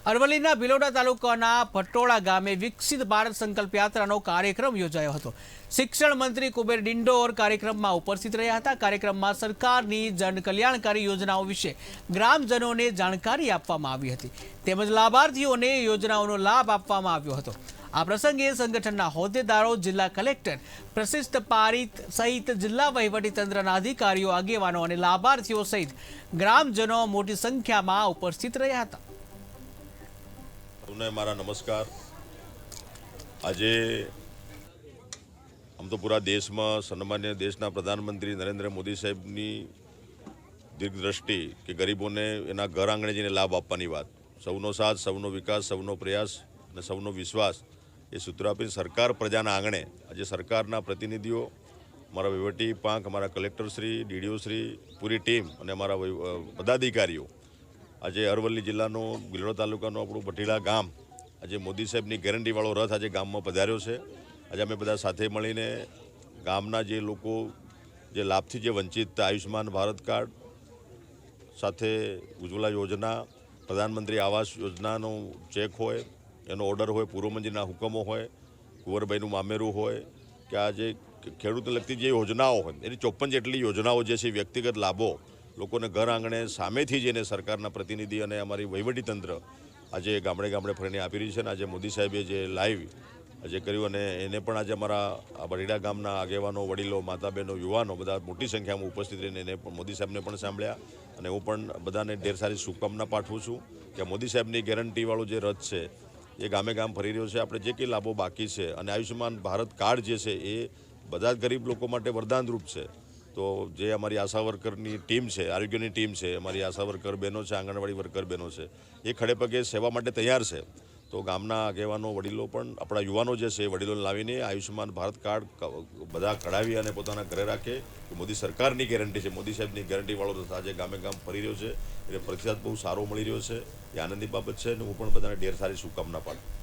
અરવલ્લીના ભિલોડા તાલુકાના ભટોળા ગામે વિકસિત ભારત સંકલ્પ યાત્રાનો કાર્યક્રમ યોજાયો હતો। શિક્ષણ મંત્રી કુબેર ડિંડોર કાર્યક્રમમાં ઉપસ્થિત રહ્યા હતા। કાર્યક્રમમાં સરકારની જનકલ્યાણકારી યોજનાઓ વિશે ગ્રામજનોને જાણકારી આપવામાં આવી હતી, તેમજ લાભાર્થીઓને યોજનાઓનો લાભ આપવામાં આવ્યો હતો। આ પ્રસંગે સંગઠનના હોદ્દેદારો, જિલ્લા કલેક્ટર પ્રશિષ્ટ પારીત સહિત જિલ્લા વહીવટીતંત્રના અધિકારીઓ, આગેવાનો અને લાભાર્થીઓ સહિત ગ્રામજનો મોટી સંખ્યામાં ઉપસ્થિત રહ્યા હતા। મારા નમસ્કાર। આજે આમ તો પૂરા દેશમાં સન્માન્ય દેશના પ્રધાનમંત્રી નરેન્દ્ર મોદી સાહેબની દીર્ઘદ્રષ્ટિ કે ગરીબોને એના ઘર આંગણે જઈને લાભ આપવાની વાત, સૌનો સાથ, સૌનો વિકાસ, સૌનો પ્રયાસ અને સૌનો વિશ્વાસ એ સૂત્ર આપીને સરકાર પ્રજાના આંગણે આજે સરકારના પ્રતિનિધિઓ, અમારા વહીવટી પાંખ, અમારા કલેક્ટરશ્રી, ડીડીઓશ્રી, પૂરી ટીમ અને અમારા પદાધિકારીઓ આજે અરવલ્લી જિલ્લાનું ભિલોડા તાલુકાનું આપણું ભટીલા ગામ આજે મોદી સાહેબની ગેરંટીવાળો રથ આજે ગામમાં પધાર્યો છે। આજે અમે બધા સાથે મળીને ગામના જે લોકો જે લાભથી જે વંચિત, આયુષ્યમાન ભારત કાર્ડ સાથે ઉજ્જવલા યોજના, પ્રધાનમંત્રી આવાસ યોજનાનો ચેક હોય, એનો ઓર્ડર હોય, પૂર્વ મંજૂરીના હુકમો હોય, કુંવરભાઈનું મામેરું હોય કે આજે ખેડૂતને લગતી જે યોજનાઓ હોય એની 54 જેટલી યોજનાઓ જે છે વ્યક્તિગત લાભો લોકોને ઘર આંગણે સામેથી જઈને સરકારના પ્રતિનિધિ અને અમારી વહીવટીતંત્ર આજે ગામડે ગામડે ફરીને આપી રહી છે। અને આજે મોદી સાહેબે જે લાઈવ આજે કર્યું અને એને પણ આજે અમારા આ ભટીલા ગામના આગેવાનો, વડીલો, માતા બહેનો, યુવાનો બધા મોટી સંખ્યામાં ઉપસ્થિત રહીને એને પણ મોદી સાહેબને પણ સાંભળ્યા। અને હું પણ બધાને ઢેર સારી શુભકામના પાઠવું છું કે મોદી સાહેબની ગેરંટીવાળો જે રથ છે એ ગામે ગામ ફરી રહ્યો છે। આપણે જે કંઈ લાભો બાકી છે અને આયુષ્યમાન ભારત કાર્ડ જે છે એ બધા જ ગરીબ લોકો માટે વરદાનરૂપ છે। તો જે અમારી આશા વર્કરની ટીમ છે, આરોગ્યની ટીમ છે, અમારી આશા વર્કર બહેનો છે, આંગણવાડી વર્કર બહેનો છે, એ ખડે પગે સેવા માટે તૈયાર છે। તો ગામના આગેવાનો, વડીલો પણ આપણા યુવાનો જે છે એ વડીલોને લાવીને આયુષ્યમાન ભારત કાર્ડ બધા કઢાવી અને પોતાના ઘરે રાખે। મોદી સરકારની ગેરંટી છે, મોદી સાહેબની ગેરંટીવાળો આજે ગામે ગામ ફરી રહ્યો છે એટલે પ્રતિસાદ બહુ સારો મળી રહ્યો છે, એ આનંદની બાબત છે। અને હું પણ બધાને ઢેર સારી શુભકામના પાઠવું।